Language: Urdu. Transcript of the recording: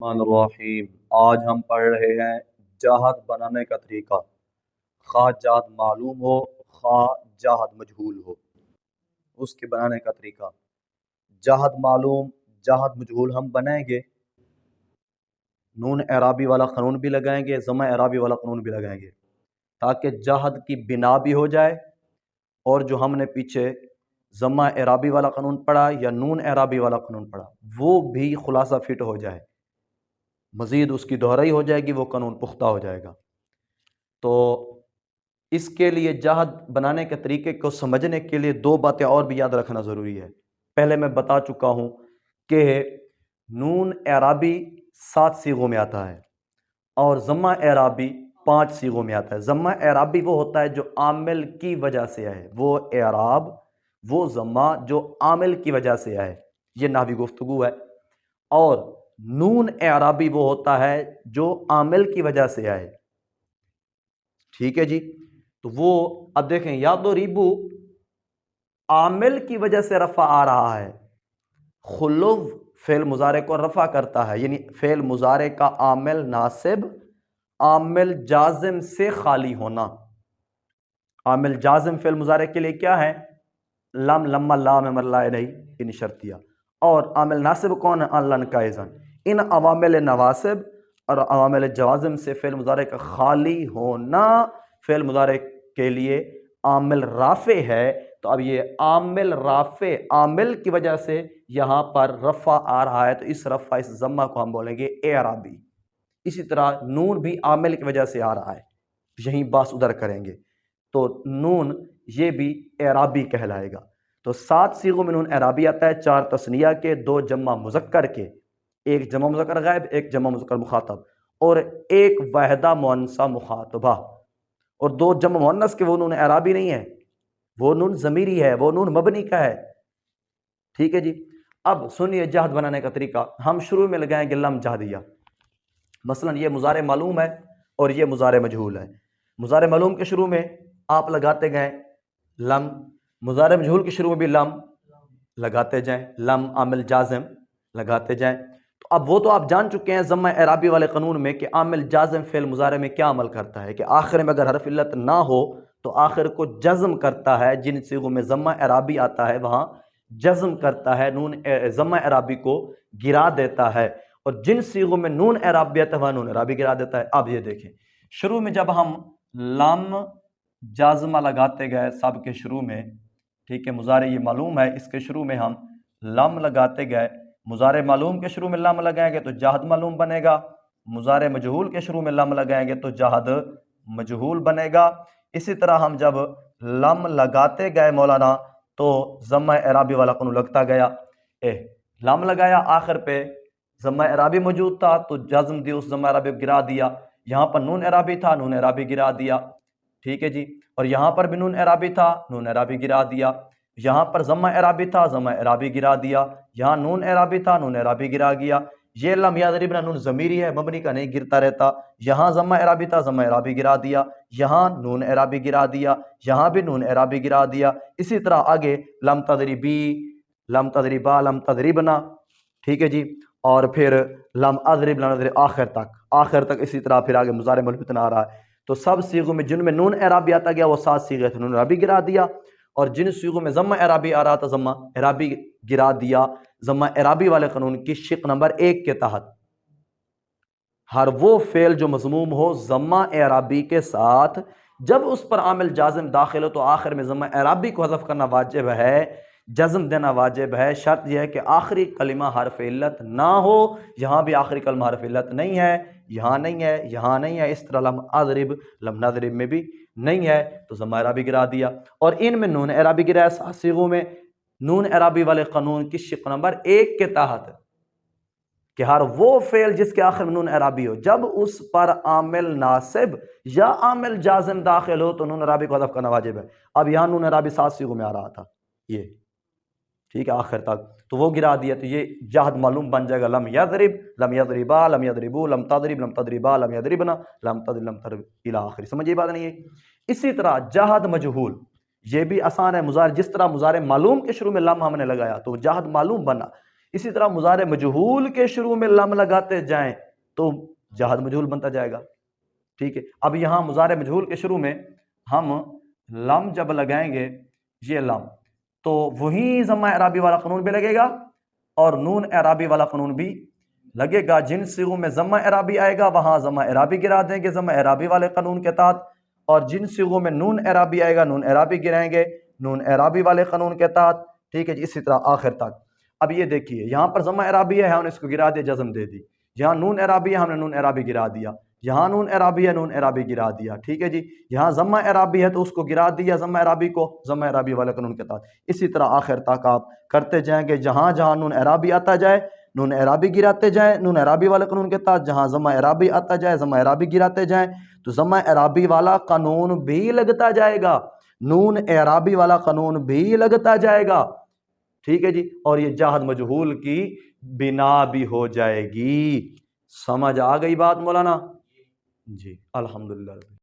الرحمن الرحیم۔ آج ہم پڑھ رہے ہیں جہد بنانے کا طریقہ، خواہ جہد معلوم ہو خواہ جہد مجہول ہو، اس کے بنانے کا طریقہ۔ جہد معلوم جہد مجہول ہم بنائیں گے، نون اعرابی والا قانون بھی لگائیں گے، ضمہ اعرابی والا قانون بھی لگائیں گے، تاکہ جہد کی بنا بھی ہو جائے، اور جو ہم نے پیچھے ضمہ اعرابی والا قانون پڑھا یا نون اعرابی والا قانون پڑھا وہ بھی خلاصہ فٹ ہو جائے، مزید اس کی دہرائی ہو جائے گی، وہ قانون پختہ ہو جائے گا۔ تو اس کے لیے جہد بنانے کے طریقے کو سمجھنے کے لیے دو باتیں اور بھی یاد رکھنا ضروری ہے۔ پہلے میں بتا چکا ہوں کہ نون اعرابی 7 صیغوں میں آتا ہے اور ضمہ اعرابی 5 صیغوں میں آتا ہے۔ ضمہ اعرابی وہ ہوتا ہے جو عامل کی وجہ سے آئے، وہ اعراب وہ ضمہ جو عامل کی وجہ سے آئے، یہ نحوی گفتگو ہے۔ اور نون اعرابی وہ ہوتا ہے جو عامل کی وجہ سے آئے، ٹھیک ہے جی۔ تو وہ اب دیکھیں، یادریبو عامل کی وجہ سے رفع آ رہا ہے، خلو فعل مضارع کو رفع کرتا ہے، یعنی فعل مضارع کا عامل ناصب عامل جازم سے خالی ہونا۔ عامل جازم فعل مضارع کے لیے کیا ہے؟ لم، لما، لام مرلائے نہیں، ان شرطیہ۔ اور عامل ناصب کون ہے؟ ان لن کا ایزن۔ ان عوامل نواسب اور عوامل جوازم سے فعل مضارع کا خالی ہونا فعل مضارع کے لیے عامل رافع ہے۔ تو اب یہ عامل رافع عامل کی وجہ سے یہاں پر رفع آ رہا ہے، تو اس رفع اس ضمہ کو ہم بولیں گے اعرابی۔ اسی طرح نون بھی عامل کی وجہ سے آ رہا ہے، یہیں باس ادھر کریں گے تو نون یہ بھی اعرابی کہلائے گا۔ تو 7 صیغوں میں نون اعرابی آتا ہے، 4 تثنیہ کے، 2 جمع مذکر کے، ایک جمع مذکر غائب، ایک جمع مذکر مخاطب، اور ایک واحدہ مؤنثہ مخاطبہ، اور 2 جمع مؤنث کے، وہ نون اعرابی نہیں ہے، وہ نون ضمیری ہے، وہ نون مبنی کا ہے، ٹھیک ہے جی۔ اب سنیے جہد بنانے کا طریقہ۔ ہم شروع میں لگائیں گے لم جہدیہ، مثلا یہ مضارع معلوم ہے اور یہ مضارع مجہول ہے۔ مضارع معلوم کے شروع میں آپ لگاتے گئے لم، مضارع مجہول کے شروع میں بھی لم لگاتے جائیں، لم عامل جازم لگاتے جائیں۔ تو اب وہ تو آپ جان چکے ہیں ضمہ اعرابی والے قانون میں کہ عامل جازم فعل مضارع میں کیا عمل کرتا ہے، کہ آخر میں اگر حرف علت نہ ہو تو آخر کو جزم کرتا ہے، جن صیغوں میں ضمہ اعرابی آتا ہے وہاں جزم کرتا ہے، نون ضمہ اعرابی کو گرا دیتا ہے، اور جن صیغوں میں نون اعرابی آتا ہے وہاں نون اعرابی گرا دیتا ہے۔ اب یہ دیکھیں، شروع میں جب ہم لم جازمہ لگاتے گئے سب کے شروع میں، ٹھیک ہے، مضارع یہ معلوم ہے، اس کے شروع میں ہم لم لگاتے گئے، مضارع معلوم کے شروع میں لم لگائیں گے تو جہد معلوم بنے گا، مضارع مجہول کے شروع میں لم لگائیں گے تو جہد مجہول بنے گا۔ اسی طرح ہم جب لم لگاتے گئے مولانا تو ضمہ اعرابی والا قانون لگتا گیا، لم لگایا، آخر پہ ضمہ اعرابی موجود تھا تو جزم دی، اس ضمہ اعرابی کو گرا دیا، یہاں پر نون اعرابی تھا، نون اعرابی گرا دیا، ٹھیک ہے جی، اور یہاں پر بھی نون اعرابی تھا، نون اعرابی گرا دیا، یہاں پر ضمہ اعرابی تھا، ضمہ اعرابی گرا دیا، یہاں نون اعرابی تھا، نون اعرابی گرا گیا۔ یہ لم یضربن نون ضمیری ہے، مبنی کا نہیں گرتا رہتا، یہاں ضمہ اعرابی تھا، ضمہ اعرابی گرا دیا، یہاں نون اعرابی گرا دیا، یہاں بھی نون اعرابی گرا دیا۔ اسی طرح آگے لم تضربی، لم تضربا، لم تضربنا، ٹھیک ہے جی، اور پھر لم اضرب، لم اضرب، آخر تک اسی طرح پھر آگے مضارع ملبتن آ رہا ہے۔ تو سب صیغوں میں جن میں نون اعرابی آتا گیا وہ 7 صیغے تھے، نون اعرابی گرا دیا، اور جن صیغوں میں ضمہ اعرابی آ رہا تھا ضمہ اعرابی گرا دیا، ضمہ اعرابی والے قانون کی شق نمبر 1 کے تحت ہر وہ فعل جو مضموم ہو ضمہ اعرابی کے ساتھ، جب اس پر عامل جازم داخل ہو تو آخر میں ضمہ اعرابی کو حذف کرنا واجب ہے، جزم دینا واجب ہے، شرط یہ ہے کہ آخری کلمہ حرف علت نہ ہو، یہاں بھی آخری کلمہ حرف علت نہیں ہے، یہاں نہیں ہے، یہاں نہیں ہے، اس طرح لم اضرب، لم نضرب میں بھی نہیں ہے، تو ضمہ اعرابی گرا دیا، اور ان میں نون اعرابی گرا ہے 7 صیغوں میں، نون اعرابی والے قانون کی شق نمبر 1 کے تحت، کہ ہر وہ فعل جس کے آخر میں نون اعرابی ہو جب اس پر عامل ناصب یا عامل جازم داخل ہو تو نون اعرابی کو حذف کرنا واجب ہے۔ اب یہاں نون اعرابی 7 صیغوں میں آ رہا تھا، یہ ٹھیک ہے آخر تک، تو وہ گرا دیا، تو یہ جہد معلوم بن جائے گا لم یضرب، لم یضربا، لم یضربو، لم تضرب، لم تضربا، لم یضربنا، لم تضرب، لم تضرب الی آخر۔ سمجھیے بات نہیں ہے؟ اسی طرح جہد مجہول یہ بھی آسان ہے، مضارع جس طرح مضارع معلوم کے شروع میں لم ہم نے لگایا تو جہد معلوم بنا، اسی طرح مضارع مجہول کے شروع میں لم لگاتے جائیں تو جہاد مجہول بنتا جائے گا، ٹھیک ہے۔ اب یہاں مضارع مجہول کے شروع میں ہم لم جب لگائیں گے، یہ لم، تو وہی ضمہ اعرابی والا قانون بھی لگے گا اور نون اعرابی والا قانون بھی لگے گا۔ جن صیغوں میں ضمہ اعرابی آئے گا وہاں ضمہ اعرابی گرا دیں گے ضمہ اعرابی والے قانون کے تحت، اور جن صیغوں میں نون اعرابی آئے گا نون اعرابی گرائیں گے نون اعرابی والے قانون کے تحت، ٹھیک ہے جی، اسی طرح آخر تک۔ اب یہ دیکھیے یہاں پر ضمہ اعرابی ہے، ہم نے اس کو گرا دیا، جزم دے دی۔ یہاں نون اعرابی ہے، ہم نے نون اعرابی گرا دیا۔ یہاں نون اعرابی ہے، نون اعرابی گرا دیا، ٹھیک ہے جی۔ یہاں ضمہ اعرابی ہے تو اس کو گرا دیا ضمہ اعرابی کو ضمہ اعرابی والے قانون کے تحت۔ اسی طرح آخر تک آپ کرتے جائیں گے، جہاں جہاں نون اعرابی آتا جائے نون اعرابی گراتے جائیں نون اعرابی والے قانون کے تحت، جہاں ضمہ اعرابی آتا جائے ضمہ اعرابی گراتے جائیں، تو ضمہ اعرابی والا قانون بھی لگتا جائے گا، نون اعرابی والا قانون بھی لگتا جائے گا، ٹھیک ہے جی۔ اور یہ جہاد مجہول کی بنا بھی ہو جائے گی۔ سمجھ آ گئی بات مولانا؟ جی الحمدللہ۔